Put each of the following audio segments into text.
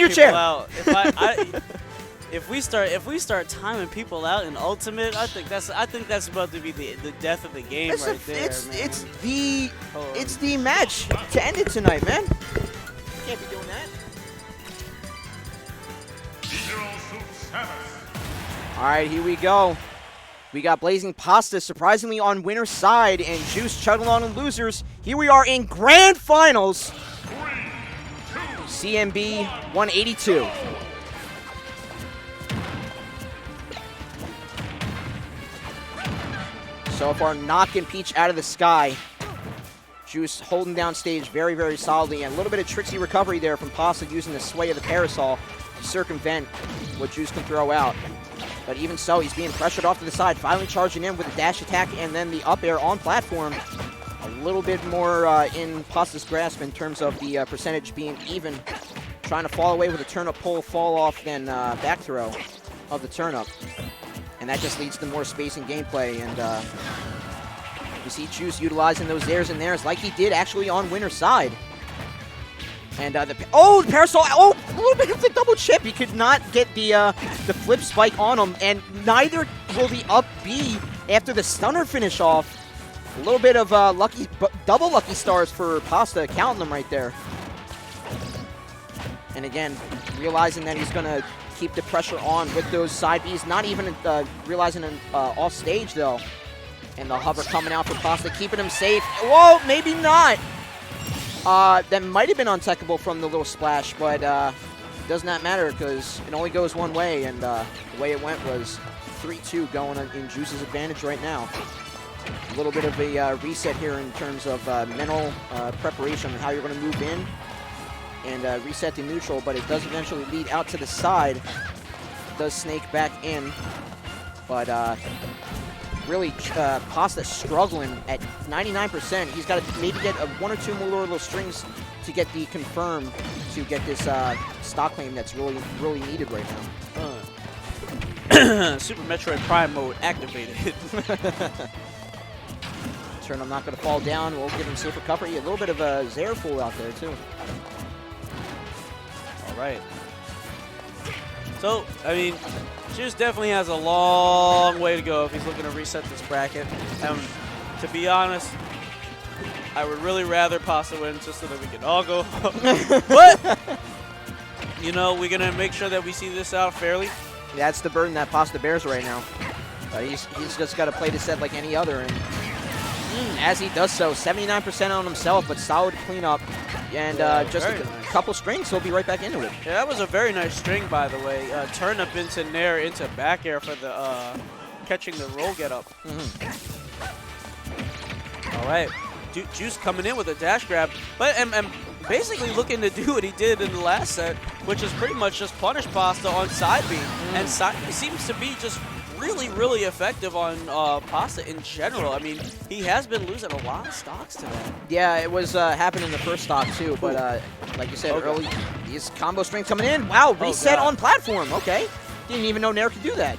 your chair. Out. If we start timing people out in Ultimate, I think that's about to be the death of the game right there, man. It's the match to end it tonight, man. Can't be doing that. All right, here we go. We got Blazing Pasta surprisingly on winner's side and Juice chugging on the losers. Here we are in grand finals. CNB 182. So far, knocking Peach out of the sky. Juice holding down stage very, very solidly. And a little bit of tricksy recovery there from Pasta using the sway of the parasol to circumvent what Juice can throw out. But even so, he's being pressured off to the side, finally charging in with a dash attack and then the up air on platform. A little bit more in Pasta's grasp in terms of the percentage being even. Trying to fall away with a turnip pull, fall off, then back throw of the turnip. And that just leads to more space and gameplay. And you see Juice utilizing those airs and theirs like he did actually on winner's side. And the parasol, a little bit of the double chip. He could not get the flip spike on him, and neither will the up B after the stunner finish off. A little bit of double lucky stars for Pasta, counting them right there. And again, realizing that he's going to keep the pressure on with those side Bs, not even realizing an off stage though. And the hover coming out for Pasta, keeping him safe. Whoa, maybe not. That might have been untechable from the little splash, but it does not matter because it only goes one way, and the way it went was 3-2 going in Juice's advantage right now. A little bit of a reset here in terms of mental preparation and how you're going to move in and reset to neutral, but it does eventually lead out to the side. It does snake back in, but really, Pasta struggling at 99%. He's got to maybe get one or two more little strings to get the confirm to get this stock claim that's really, really needed right now. Super Metroid Prime mode activated. Turn, I'm not going to fall down. We'll give him safe recovery. A little bit of a Zerful out there, too. All right. So, I mean, Juice definitely has a long way to go if he's looking to reset this bracket. And to be honest, I would really rather Pasta win just so that we can all go home. But, you know, we're going to make sure that we see this out fairly. That's the burden that Pasta bears right now. He's just got to play the set like any other. And as he does so, 79% on himself, but solid cleanup. And just a couple strings, he'll be right back into it. Yeah, that was a very nice string, by the way. Turnip into nair into back air for the catching the roll get up. All right, Juice coming in with a dash grab, but and basically looking to do what he did in the last set, which is pretty much just punish Pasta on side B. And side B seems to be just really, really effective on Pasta in general. I mean, he has been losing a lot of stocks today. Yeah, it was happening in the first stock too, but like you said early, these combo strings coming in. Wow, reset on platform. Okay, didn't even know Nair could do that.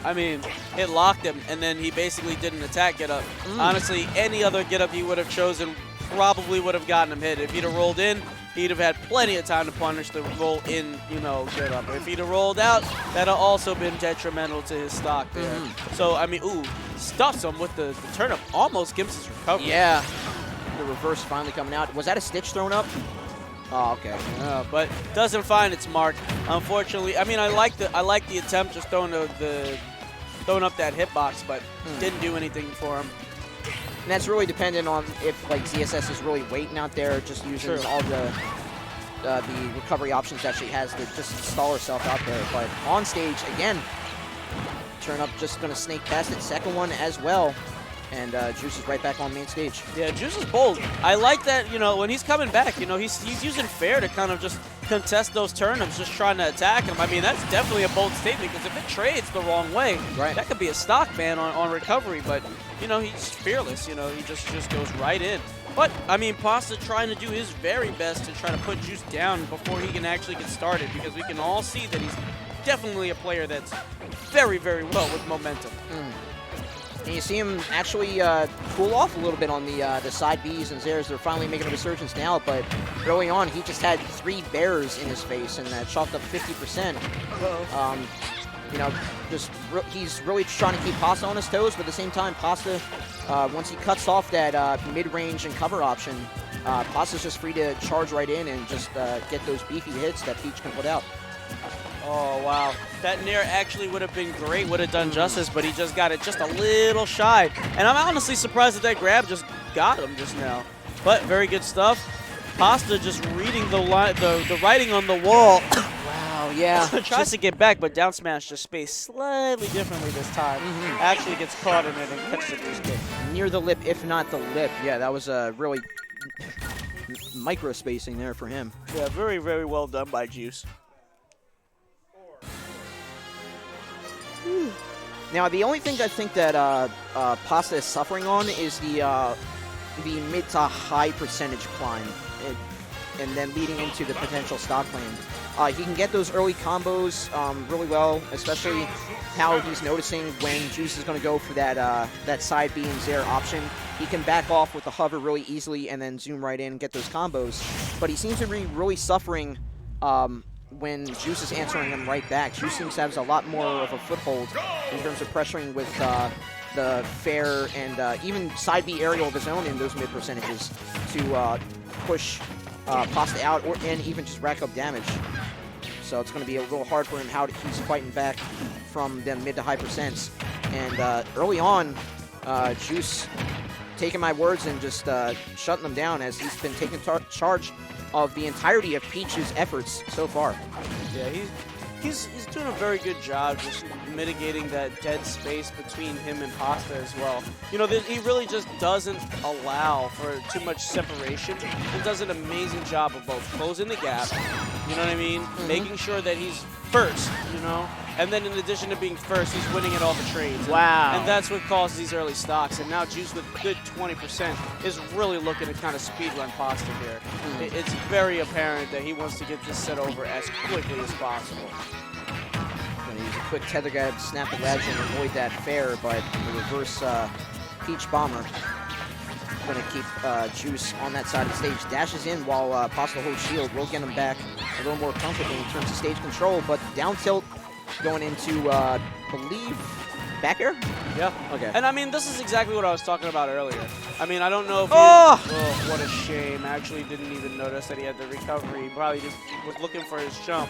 I mean, it locked him, and then he basically did an attack get up. Honestly, any other get up he would have chosen probably would have gotten him hit. If he'd have rolled in, he'd have had plenty of time to punish the roll in, get up. If he'd have rolled out, that'd have also been detrimental to his stock there. So, I mean, stuffs him with the turnip. Almost gives his recovery. Yeah. The reverse finally coming out. Was that a Stitch thrown up? Oh, okay. But doesn't find its mark, unfortunately. I mean, I like the attempt, just throwing up that hitbox, but didn't do anything for him. And that's really dependent on if like ZSS is really waiting out there, just using all the recovery options that she has to just stall herself out there. But on stage again, Turnip just gonna snake past it. Second one as well. And Juice is right back on main stage. Yeah, Juice is bold. I like that, when he's coming back, he's using fair to kind of just contest those turnips, just trying to attack him. I mean, that's definitely a bold statement, because if it trades the wrong way, that could be a stock ban on recovery. But, he's fearless. He just goes right in. But, I mean, Pasta trying to do his very best to try to put Juice down before he can actually get started, because we can all see that he's definitely a player that's very, very well with momentum. And you see him actually cool off a little bit on the side Bs and Zairs. They're finally making a resurgence now, but early on he just had 3 bears in his face and chalked up 50%. You know, he's really trying to keep Pasta on his toes, but at the same time, Pasta, once he cuts off that mid-range and cover option, Pasta's just free to charge right in and just get those beefy hits that Peach can put out. Oh, wow. That Nair actually would have been great, would have done justice, but he just got it just a little shy. And I'm honestly surprised that grab just got him just now. But very good stuff. Pasta just reading the writing on the wall. Wow, yeah. Tries to get back, but down smash just spaced slightly differently this time. Actually gets caught in it and catches it just kick. Near the lip, if not the lip. Yeah, that was a really micro spacing there for him. Yeah, very, very well done by Juice. Now, the only thing I think that Pasta is suffering on is the mid to high percentage climb, and then leading into the potential stock lane. He can get those early combos really well, especially how he's noticing when Juice is going to go for that side B and Zair option. He can back off with the hover really easily and then zoom right in and get those combos. But he seems to be really suffering when Juice is answering him right back. Juice seems to have a lot more of a foothold in terms of pressuring with the fair and even side B aerial of his own in those mid percentages to push Pasta out and even just rack up damage. So it's going to be a little hard for him how he's fighting back from them mid to high percents. And early on, Juice taking my words and just shutting them down as he's been taking charge of the entirety of Peach's efforts so far. Yeah, he's doing a very good job just mitigating that dead space between him and Pasta as well. You know, he really just doesn't allow for too much separation and does an amazing job of both closing the gap, you know what I mean, making sure that he's first, you know, and then in addition to being first, he's winning at all the trades. Wow. And that's what causes these early stocks. And now Juice with good 20% is really looking to kind of speed run Pasta here. It's very apparent that he wants to get this set over as quickly as possible. Gonna use a quick tether grab, snap the ledge, and avoid that fair, but the reverse Peach Bomber gonna keep Juice on that side of the stage. Dashes in while Pasta holds shield. Will get him back a little more comfortably in terms of stage control, but down tilt going into, believe, back air? Yeah. Okay. And I mean, this is exactly what I was talking about earlier. I mean, I don't know if Oh! what a shame. I actually didn't even notice that he had the recovery. He probably just was looking for his jump,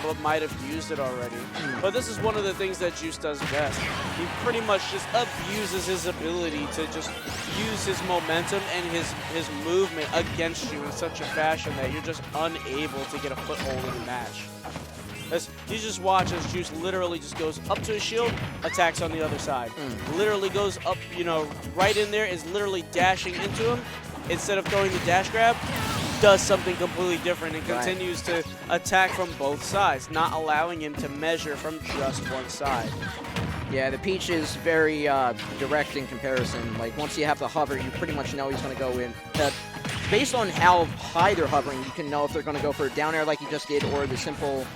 but might have used it already. But this is one of the things that Juice does best. He pretty much just abuses his ability to just use his momentum and his movement against you in such a fashion that you're just unable to get a foothold in the match. As you just watch as Juice literally just goes up to his shield, attacks on the other side. Literally goes up, you know, right in there, is literally dashing into him. Instead of throwing the dash grab, does something completely different and continues to attack from both sides, not allowing him to measure from just one side. Yeah, the Peach is very direct in comparison. Like, once you have the hover, you pretty much know he's going to go in. Based on how high they're hovering, you can know if they're going to go for a down air like he just did or the simple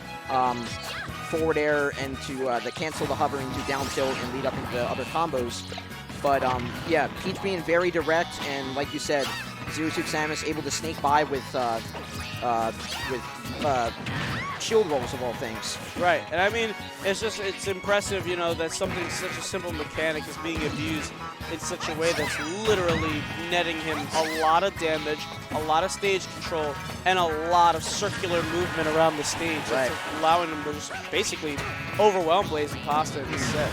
forward air and to the cancel the hovering to down tilt and lead up into the other combos. But yeah, Peach being very direct, and like you said, Zero Suit Samus able to snake by with shield rolls of all things. Right, and I mean, it's impressive, you know, that something such a simple mechanic is being abused in such a way that's literally netting him a lot of damage, a lot of stage control, and a lot of circular movement around the stage. Right. That's allowing him to just basically overwhelm Blaze and Pasta in this set.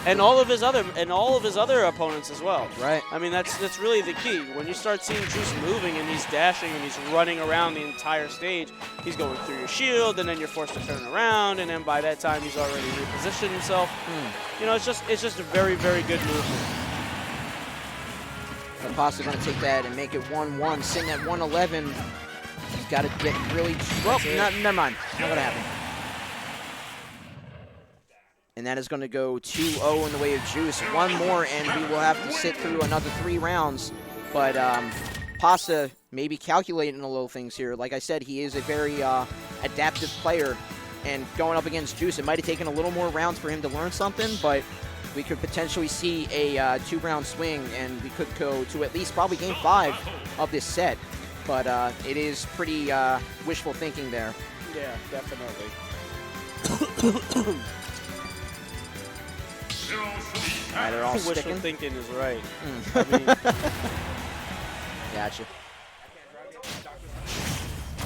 And all of his other opponents as well. Right. I mean, that's really the key. When you start seeing Juice moving and he's dashing and he's running around the entire stage, he's going through your shield, and then you're forced to turn around, and then by that time he's already repositioned himself. You know, it's just a very, very good movement. And Pasta going to take that and make it 1-1, sitting at 111. He's got to get really. Well, never mind. Not going to happen. And that is going to go 2-0 in the way of Juice. One more, and we will have to sit through another 3 rounds. But Pasta maybe calculating the little things here. Like I said, he is a very adaptive player. And going up against Juice, it might have taken a little more rounds for him to learn something. But we could potentially see a 2-round swing, and we could go to at least probably Game 5 of this set. But it is pretty wishful thinking there. Yeah, definitely. All right, they're all Wishful sticking. thinking is right. I mean, gotcha.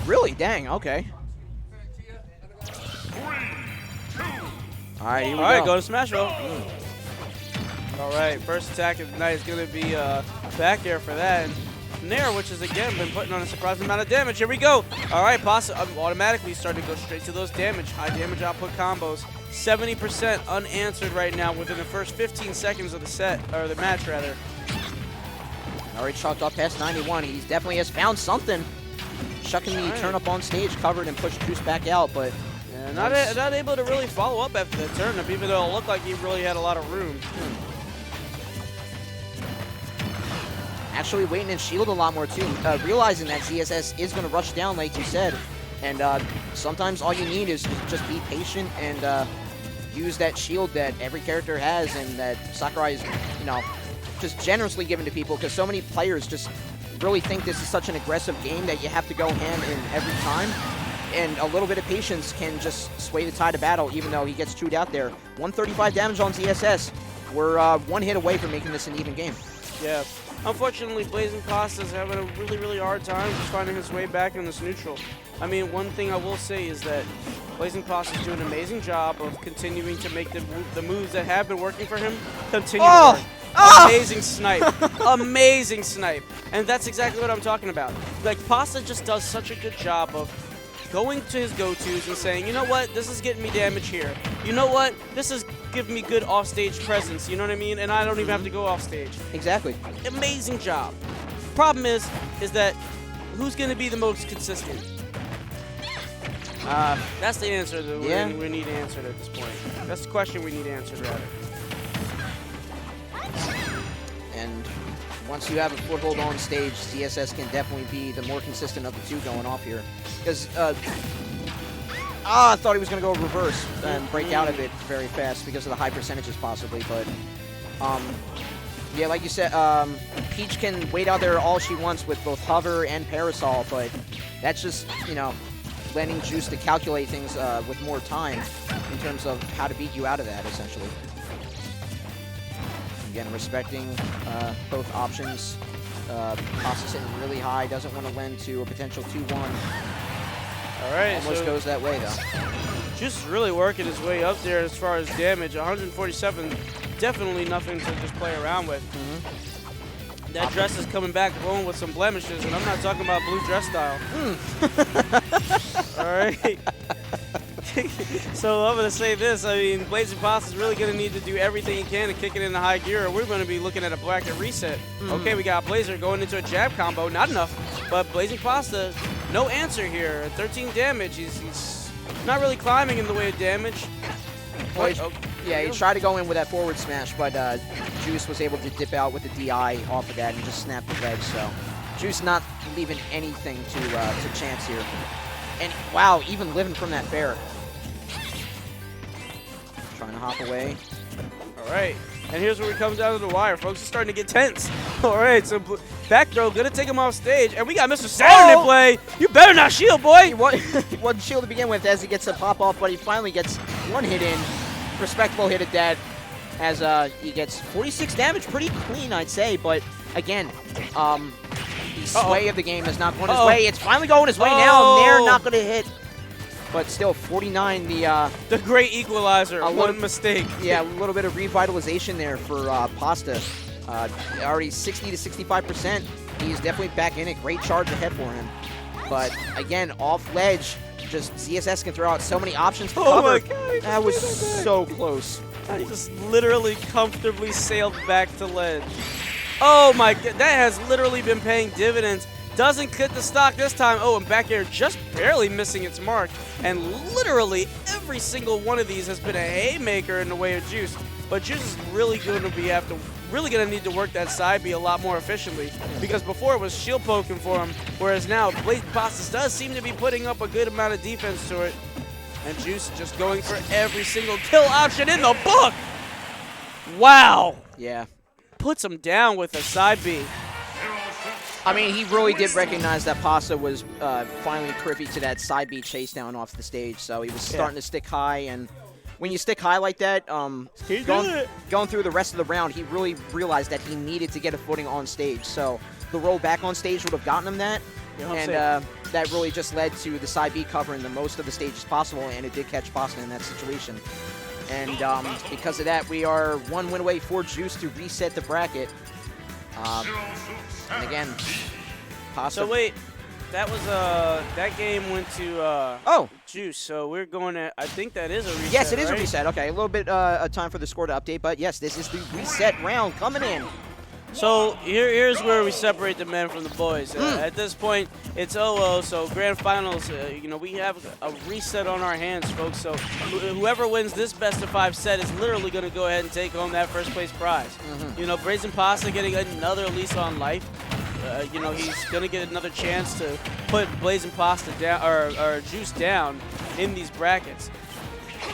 Really? Dang, okay. All right, here we all right, go. go to Smash Roll. All right, first attack of the night is going to be back air for that. And Nair, which has again been putting on a surprising amount of damage. Here we go. All right, Pasta automatically starting to go straight to those damage, high damage output combos. 70% unanswered right now within the first 15 seconds of the set, or the match rather. Already chalked up past 91. He definitely has found something. Shucking the turn up on stage, covered and pushed Juice back out, but yeah, not able to really follow up after the turnip, even though it looked like he really had a lot of room. Actually waiting and shield a lot more too, realizing that ZSS is going to rush down like you said, and sometimes all you need is just be patient and use that shield that every character has and that Sakurai is, you know, just generously given to people, because so many players just really think this is such an aggressive game that you have to go hand in every time, and a little bit of patience can just sway the tide of battle, even though he gets chewed out there. 135 damage on ZSS. We're one hit away from making this an even game. Yeah. Unfortunately, Blazing Pasta's having a really, really hard time just finding his way back in this neutral. I mean, one thing I will say is that Blazing Pasta's doing an amazing job of continuing to make the moves that have been working for him continue to work. Amazing snipe. Amazing snipe. And that's exactly what I'm talking about. Like, Pasta just does such a good job of going to his go-tos and saying, you know what, this is getting me damage here. You know what, this is giving me good off-stage presence, you know what I mean? And I don't even have to go off-stage. Exactly. Amazing job. Problem is that who's going to be the most consistent? That's the answer that we need answered at this point. That's the question we need answered, rather. And once you have a foothold on stage, CSS can definitely be the more consistent of the two going off here. Because, I thought he was going to go reverse and break out of it very fast because of the high percentages possibly. But, yeah, like you said, Peach can wait out there all she wants with both hover and parasol, but that's just, you know, letting Juice to calculate things with more time in terms of how to beat you out of that, essentially. Again, respecting both options. Pasta sitting really high, doesn't want to lend to a potential 2-1. All right, almost goes that way, though. Juice is really working his way up there as far as damage. 147, definitely nothing to just play around with. That dress is coming back glowing with some blemishes, and I'm not talking about blue dress style. All right. So I'm going to say this. I mean, Blazing Pasta is really going to need to do everything he can to kick it into high gear, or we're going to be looking at a bracket reset. Okay, we got Blazer going into a jab combo. Not enough. But Blazing Pasta, no answer here. 13 damage. He's not really climbing in the way of damage. Yeah, he tried to go in with that forward smash, but Juice was able to dip out with the DI off of that and just snap the ledge. So Juice not leaving anything to chance here. And wow, even living from that fair. Trying to hop away. All right. And here's where we come down to the wire. Folks are starting to get tense. All right, so back throw, going to take him off stage. And we got Mr. Saturn in play. You better not shield, boy. He wasn't shield to begin with as he gets a pop-off, but he finally gets one hit in. Respectable hit at that as he gets 46 damage. Pretty clean, I'd say. But again, the sway of the game is not going his way. It's finally going his way now. Nair not going to hit. But still, 49, the great equalizer. One mistake. Yeah, a little bit of revitalization there for Pasta. Already 60 to 65%. He's definitely back in it. Great charge ahead for him. But again, off ledge, just ZSS can throw out so many options to cover. My God, that was so close. He just literally comfortably sailed back to ledge. Oh my God, that has literally been paying dividends. Doesn't cut the stock this time. Oh, and back air just barely missing its mark. And literally every single one of these has been a haymaker in the way of Juice. But Juice is really going to need to work that side B a lot more efficiently. Because before it was shield poking for him, whereas now Blazing Pasta does seem to be putting up a good amount of defense to it. And Juice just going for every single kill option in the book. Wow. Yeah. Puts him down with a side B. I mean, he really did recognize that Pasta was finally privy to that side B chase down off the stage, so he was starting to stick high. And when you stick high like that, going through the rest of the round, he really realized that he needed to get a footing on stage. So the roll back on stage would have gotten him that, and that really just led to the side B covering the most of the stages possible, and it did catch Pasta in that situation. And because of that, we are one win away for Juice to reset the bracket. And again, Pasta. So wait, that was that game went to Juice. So we're going to. I think that is a reset. Yes, it is right? a reset. Okay, a little bit of time for the score to update, but yes, this is the reset round coming in. So here's where we separate the men from the boys. At this point, it's 0-0, so grand finals, we have a reset on our hands, folks. So whoever wins this best-of-5 set is literally going to go ahead and take home that first-place prize. Brazen Pasta getting another lease on life. He's going to get another chance to put Blazing Pasta down, or Juice down in these brackets.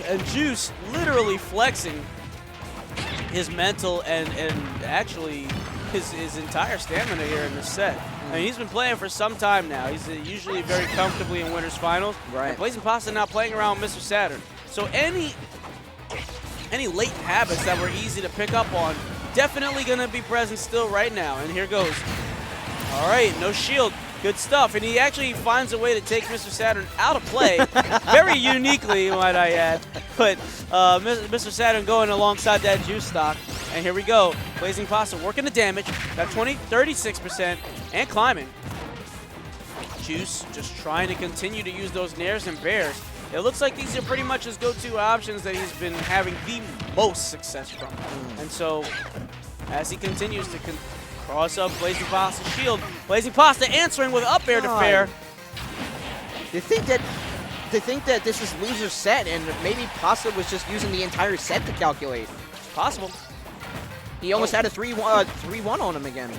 And Juice literally flexing his mental and actually his entire stamina here in this set. I mean, he's been playing for some time now. He's usually very comfortably in winners finals. Right. And Blazing Pasta now playing around Mr. Saturn. So any latent habits that were easy to pick up on definitely going to be present still right now. And here goes. All right, no shield. Good stuff. And he actually finds a way to take Mr. Saturn out of play, very uniquely, might I add. But Mr. Saturn going alongside that Juice stock. And here we go. Blazing Pasta working the damage. Got 36%, and climbing. Juice just trying to continue to use those nairs and bears. It looks like these are pretty much his go-to options that he's been having the most success from. And so, as he continues to cross up Blazing Pasta's shield, Blazing Pasta answering with up air to fair. To think that this is loser set, and maybe Pasta was just using the entire set to calculate. Possible. He almost had a 3-1 on him again.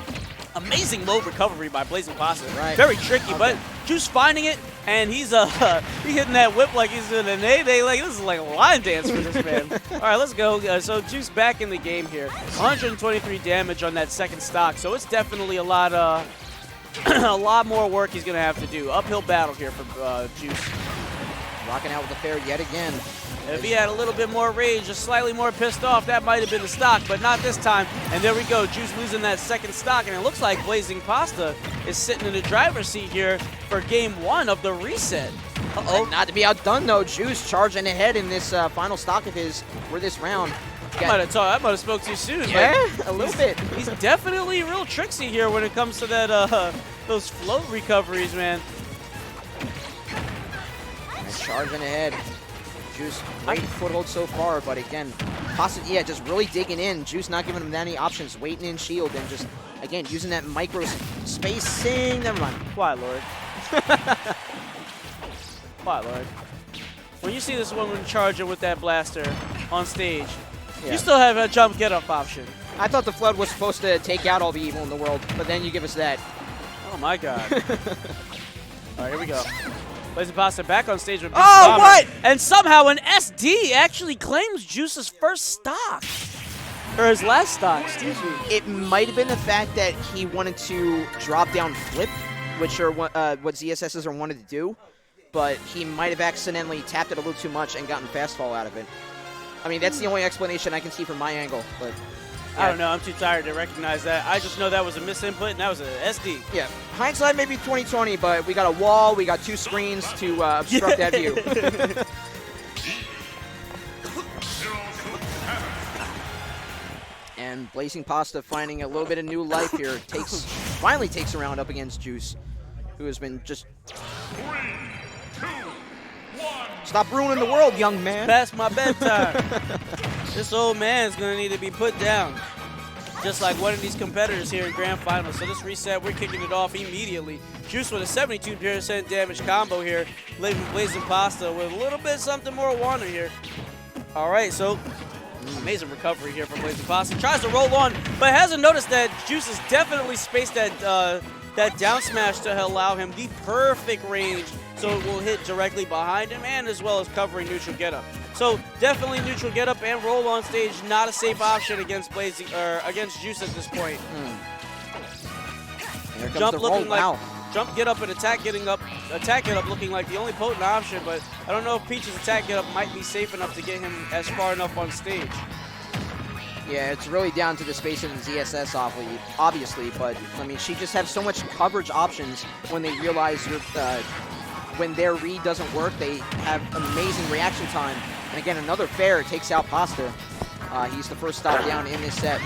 Amazing low recovery by Blazing Pasta. Right. Very tricky, but Juice finding it, and he's hitting that whip like he's doing a nay-nay. Like, this is like a line dance for this man. All right, let's go. So Juice back in the game here. 123 damage on that second stock, so it's definitely a lot more work he's going to have to do. Uphill battle here for Juice. Rocking out with the fair yet again. If he had a little bit more rage, just slightly more pissed off, that might have been the stock, but not this time. And there we go, Juice losing that second stock, and it looks like Blazing Pasta is sitting in the driver's seat here for game 1 of the reset. And not to be outdone, though, Juice charging ahead in this final stock of his for this round. I might have spoke too soon. Yeah, a little bit. He's definitely real tricksy here when it comes to that those float recoveries, man. And charging ahead. Juice, great foothold so far, but again, Pasta, just really digging in. Juice not giving him any options, waiting in shield, and just, again, using that micro spacing. Never mind. Quiet, Lord. Quiet, Lord. When you see this woman charging with that blaster on stage, you still have a jump get-up option. I thought the Flood was supposed to take out all the evil in the world, but then you give us that. Oh, my God. All right, here we go. Blazing Pasta back on stage with Big Oh, Bomber. what? And somehow an SD actually claims Juice's first stock. Or his last stock, excuse me. It might have been the fact that he wanted to drop down flip, which are what ZSSs are wanted to do, but he might have accidentally tapped it a little too much and gotten fast fall out of it. I mean, that's the only explanation I can see from my angle, but... Yeah. I don't know. I'm too tired to recognize that. I just know that was a misinput, and that was an SD. Yeah. Hindsight maybe 20/20, but we got a wall, we got 2 screens to obstruct that view. And Blazing Pasta finding a little bit of new life here. Finally takes a round up against Juice, who has been just... 3, 2, 1. Stop ruining the world, young man. Past my bedtime. This old man's going to need to be put down, just like one of these competitors here in Grand Finals. So this reset, we're kicking it off immediately. Juice with a 72% damage combo here, leaving Blazing Pasta with a little bit something more water here. All right, so amazing recovery here from Blazing Pasta. Tries to roll on, but hasn't noticed that Juice has definitely spaced that down smash to allow him the perfect range, so it will hit directly behind him and as well as covering neutral getup. So definitely neutral get up and roll on stage. Not a safe option against Blazing or against Juice at this point. Here comes Jump the looking roll. like jump get up and attack get up looking like the only potent option. But I don't know if Peach's attack get up might be safe enough to get him as far enough on stage. Yeah, it's really down to the space of the ZSS, obviously, but I mean, she just has so much coverage options when they realize when their read doesn't work, they have amazing reaction time. And again, another fair takes out Pasta. He's the first stop down in this set.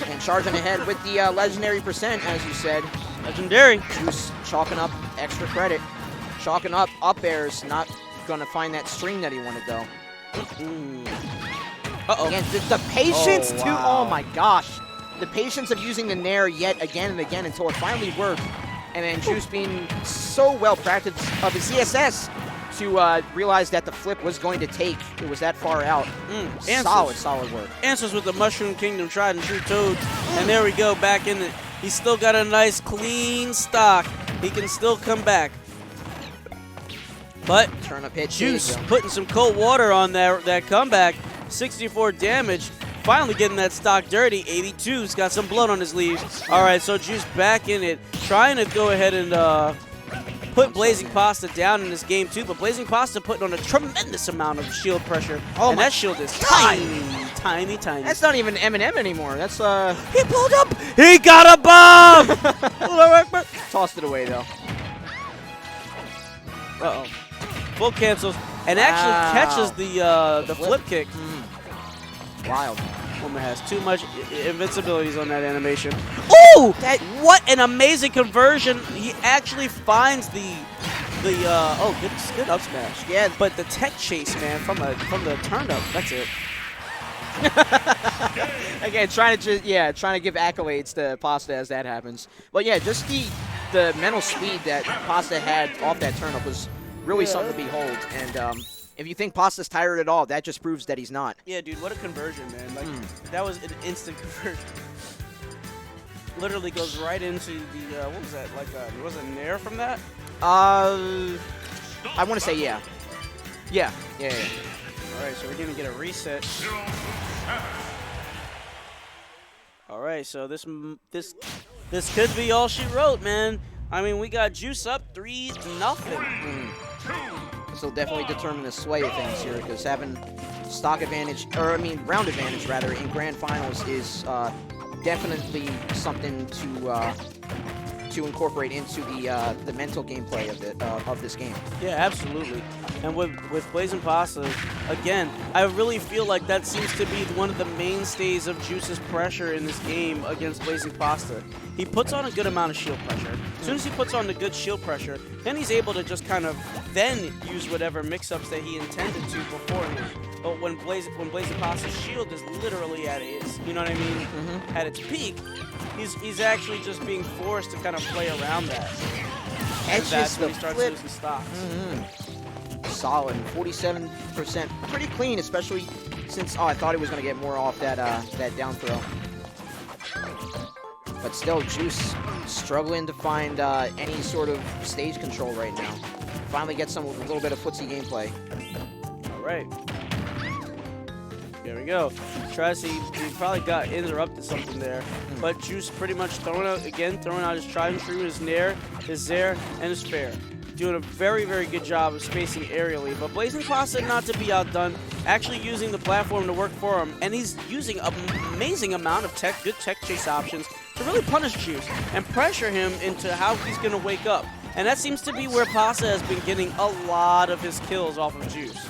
And charging ahead with the legendary percent, as you said. Legendary. Juice chalking up extra credit. Chalking up airs, not going to find that string that he wanted, though. Uh-oh. Again, the patience Oh, wow. oh my gosh. The patience of using the Nair yet again and again until it finally worked. And then Juice being so well practiced of his ZSS to realize that the flip was going to take. It was that far out. Solid work. Answers with the Mushroom Kingdom tried and true Toad. And there we go, back in it. He's still got a nice clean stock. He can still come back. But Turn up hit. Juice putting some cold water on that comeback. 64 damage. Finally getting that stock dirty. 82's got some blood on his leaves. All right, so Juice back in it. Trying to go ahead and put Blazing Pasta down in this game too. But Blazing Pasta putting on a tremendous amount of shield pressure. And that shield is tiny. That's not even M&M anymore. That's, He pulled up. He got a bomb. Tossed it away, though. Uh-oh. Full cancels. And actually catches the flip kick. Wild. Woman has too much invincibilities on that animation. Oh! What an amazing conversion. He actually finds the good up smash. Yeah. But the tech chase, man, from the turn up, that's it. Again, trying to give accolades to Pasta as that happens. But yeah, just the mental speed that Pasta had off that turn up was really something to behold. And if you think Pasta's tired at all, that just proves that he's not. Yeah, dude, what a conversion, man. Like that was an instant conversion. Literally goes right into the what was that? Like was it Nair from that? I want to say yeah. Yeah. All right, so we're gonna get a reset. All right, so this could be all she wrote, man. I mean, we got Juice up 3-0. This will definitely determine the sway of things here, because having round advantage rather, in grand finals is definitely something to incorporate into the mental gameplay of this game. Yeah, absolutely. And with Blazing Pasta, again, I really feel like that seems to be one of the mainstays of Juice's pressure in this game against Blazing Pasta. He puts on a good amount of shield pressure. As soon as he puts on the good shield pressure, then he's able to just kind of then use whatever mix-ups that he intended to beforehand. But when Blazing Pasta's shield is literally at its, you know what I mean, at its peak, he's actually just being forced to kind of play around that. And that's when he starts losing stocks. Solid, 47%, pretty clean, especially since I thought he was going to get more off that down throw. But still, Juice struggling to find any sort of stage control right now. Finally gets a little bit of footsie gameplay. All right. There we go. Tries he probably got interrupted something there. But Juice pretty much throwing out his tried and true, his Nair, his Zair, and his Fair. Doing a very, very good job of spacing aerially. But Blazing Pasta, not to be outdone, actually using the platform to work for him. And he's using an amazing amount of good tech chase options to really punish Juice and pressure him into how he's going to wake up. And that seems to be where Pasta has been getting a lot of his kills off of Juice.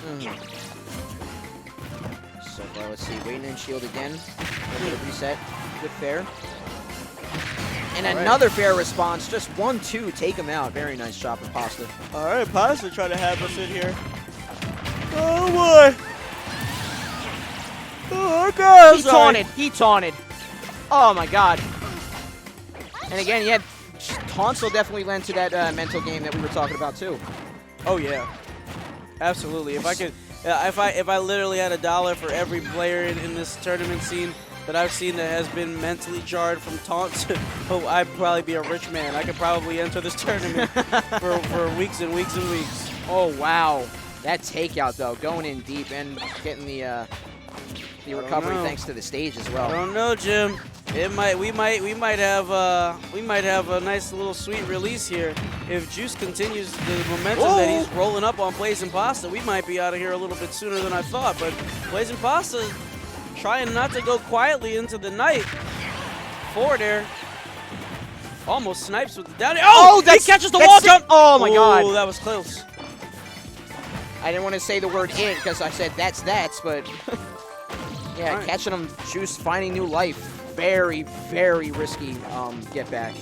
So far, let's see. Waiting in shield again. A little bit of reset. Good fair. And another fair response. Just 1-2. Take him out. Very nice shot from Pasta. All right, Pasta trying to have us in here. Oh, boy. Oh, God. He taunted. Oh, my God. And again, yeah, taunts will definitely lend to that mental game that we were talking about, too. Oh, yeah. Absolutely. If I could... if I literally had $1 for every player in this tournament scene that I've seen that has been mentally jarred from taunts, I'd probably be a rich man. I could probably enter this tournament for weeks and weeks and weeks. Oh, wow. That takeout, though, going in deep and getting the recovery thanks to the stage as I well. don't know, Jim. We might have a nice little sweet release here if Juice continues the momentum that he's rolling up on Blazing Pasta. We might be out of here a little bit sooner than I thought, but Blazing Pasta trying not to go quietly into the night. Forward air. Almost snipes with the down air. Oh, he catches the wall jump. Oh my God. That was close. I didn't want to say the word in because I said that's, but yeah, Right. catching him, Juice finding new life. Very, very risky get back,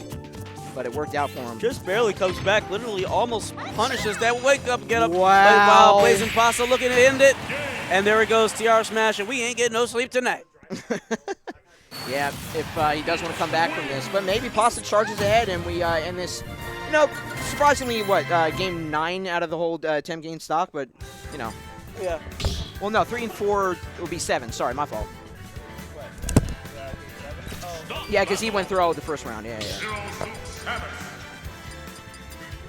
but it worked out for him. Just barely comes back, literally almost punishes that wake up get up. Wow. Blazing Pasta looking to end it. And there it goes, TR smash, and we ain't getting no sleep tonight. Yeah, if he does want to come back from this, but maybe Pasta charges ahead and we end this. You know, surprisingly, what, game 9 out of the whole 10-game stock, but, you know. Yeah. Well, no, 3 and 4 would be 7. Sorry, my fault. Yeah, because he went through the first round. Yeah.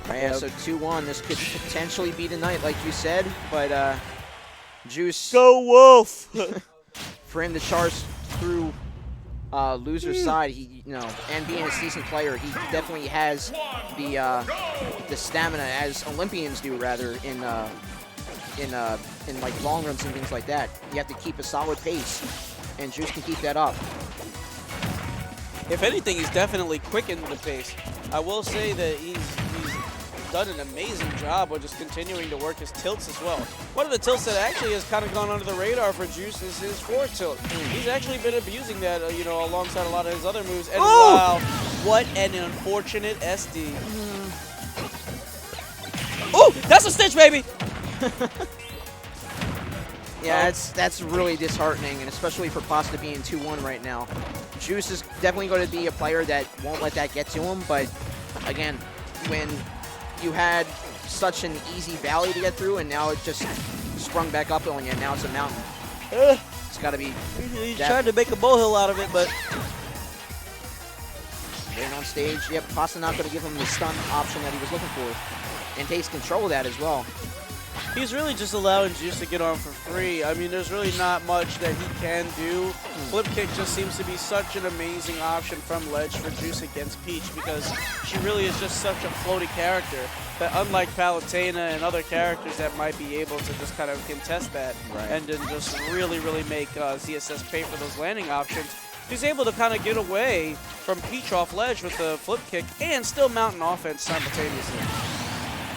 Yeah, so 2-1. This could potentially be the night, like you said, but Juice. Go Wolf! For him to charge through loser's side, he, and being a seasoned player, he definitely has the stamina, as Olympians do, rather, in like long runs and things like that. You have to keep a solid pace, and Juice can keep that up. If anything, he's definitely quickened the pace. I will say that he's done an amazing job of just continuing to work his tilts as well. One of the tilts that actually has kind of gone under the radar for Juice is his forward tilt. He's actually been abusing that, alongside a lot of his other moves. And wow, what an unfortunate SD. Oh, that's a stitch, baby! Yeah, that's really disheartening, and especially for Pasta being 2-1 right now. Juice is definitely going to be a player that won't let that get to him, but again, when you had such an easy valley to get through, and now it just sprung back up on you, and now it's a mountain. It's got to be... He's trying to make a molehill out of it, but... Getting on stage, yep, Pasta not going to give him the stun option that he was looking for, and takes control of that as well. He's really just allowing Juice to get on for free. I mean, there's really not much that he can do. Flip kick just seems to be such an amazing option from ledge for Juice against Peach, because she really is just such a floaty character that, unlike Palutena and other characters that might be able to just kind of contest that and then just really, really make ZSS pay for those landing options, he's able to kind of get away from Peach off ledge with the flip kick and still mount an offense simultaneously.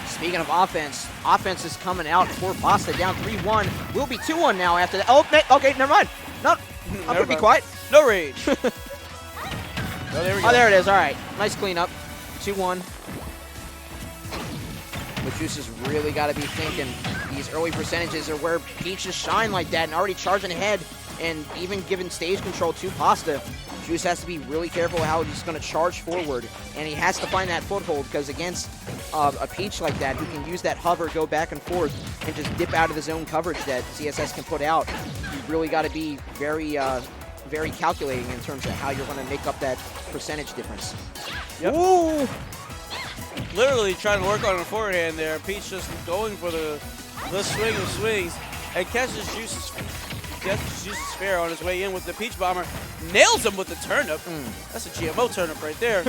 Speaking of offense, offense is coming out for Pasta, down 3-1. We'll be 2-1 now after that. Oh, okay, never mind. No, I'm going to be quiet. No rage. Oh, there we go. Oh, there it is. All right. Nice cleanup. 2-1. But Juice has really got to be thinking these early percentages are where Peaches shine like that, and already charging ahead and even giving stage control to Pasta. Juice has to be really careful how he's going to charge forward, and he has to find that foothold, because against a Peach like that who can use that hover, go back and forth, and just dip out of the zone coverage that CSS can put out, you really got to be very, very calculating in terms of how you're going to make up that percentage difference. Yep. Ooh! Literally trying to work on a forehand there. Peach just going for the swing of swings, and catches Juice's fair on his way in with the Peach Bomber. Nails him with the turnip. That's a GMO turnip right there.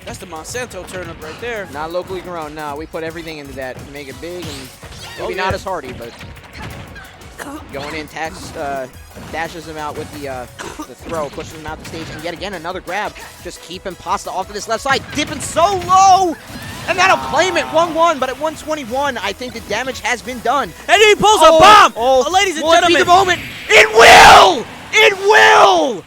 That's the Monsanto turnip right there. Not locally grown. No, we put everything into that to make it big, and maybe not as hardy, but going in, dashes him out with the throw, pushes him out the stage, and yet again another grab. Just keeping Pasta off to this left side, dipping so low, and that'll claim it 1-1. But at 121, I think the damage has been done. And he pulls a bomb. Ladies and gentlemen, be the moment. It will. It will.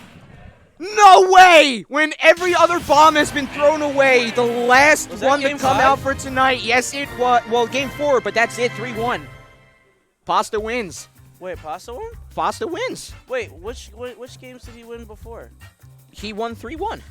No way! When every other bomb has been thrown away, the last one to come out for tonight. Yes, it was. Well, game 4, but that's it. 3-1. Pasta wins. Wait, Pasta won? Pasta wins. Wait, which games did he win before? He won 3-1.